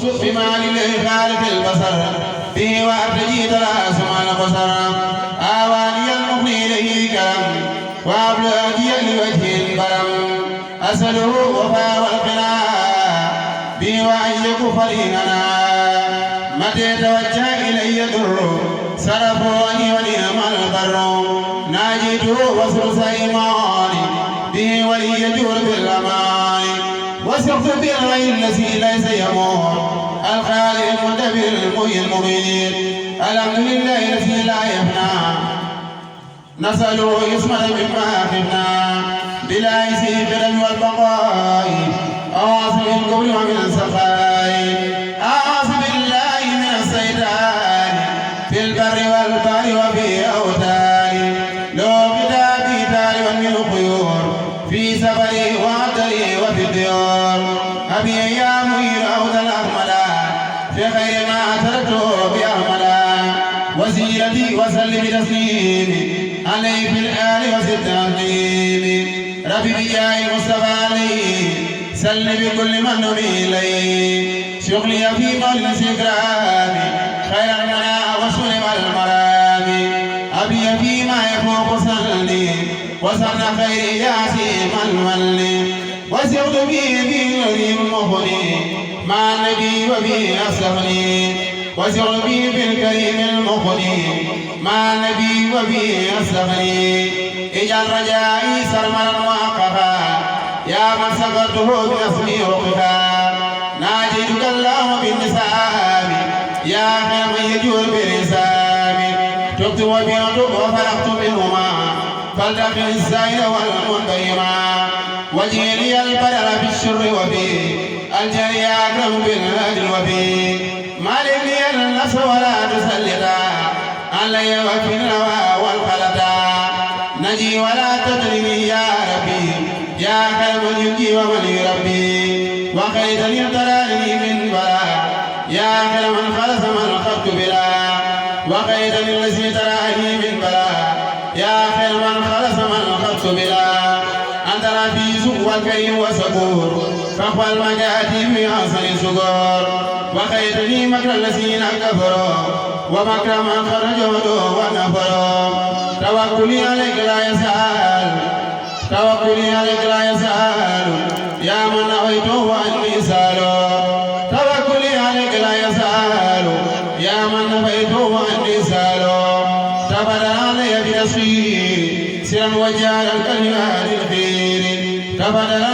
واسكت بما لله خالق البصر به وارتجي تراس مع البصر آواني المغني إليه كرم وأبلاجي لوجه البرم أسأله وفاء والقناع به وأن يكفريننا متى توجه إلي الضر صرفوني ونعم البر ناجيته وسرس إيماني به ولي جور بالأمان وسقت بالغير الذي ليس يموت الخالق المدبر المحيي المميت الحمد لله الذي لا يفنى نسأله يسمع مما خفنا بلا يسيب الدم والبقاء أعوذ من القبل ومن السخاء أعوذ بالله من الشيطان في البر والبحر وفي أوتان لو كتابي تالي من الخيور في سفري وعطري وفي الديار أبي يا مهير أوذى الأحملا في خير ما تركته بأحملا وسيلتي وسلم تسليمي عليه في الآل وستانيم ربي بجاه مصطفى عليه سل بكل من نمي إليه شغلي في قول السكران خير المنى وسلم المرام أبي فيما يفوق سلي وسن خير ياسيم المولي وسعد به بالذي المغني مع النبي وبه أصلحني وسعد به بالكريم المغني مع النبي وبه أصلحني اجعل رجائي سرمدا وأقفا يا من سبرته بأسمي وقفا ناجيتك الله بالنسام يا خير من يجور بالنسام تبت وبيعت وفرقت منهما فالتقي السائل والمنبهما وجيلي البدر في الشر وفي الجري أكرم بالهدى وفي مالك لي النفس ولا تسلطا علي وفي الهوى والخلطا نجي ولا تدرني يا ربي يا خير من يجي ومن يربي وخير يطلعني من بلاء يا خير من خلص من خفت بلا وخير الذي تراني من بلاء يا خير من خلص من خفت بلا أنت العزيز والكريم وصبور فاقبل مجاتي في حسن سكور وخير لي مكر الذين كفروا ومكر من خرجوا ونفروا توكلي عليك لا يسأل توكلي عليك لا يسأل يا من نويته عني سالو توكلي عليك لا يسأل يا من نويته عني سالو تبرع علي بنصري سرا وجعل الكلمات الخير تبرع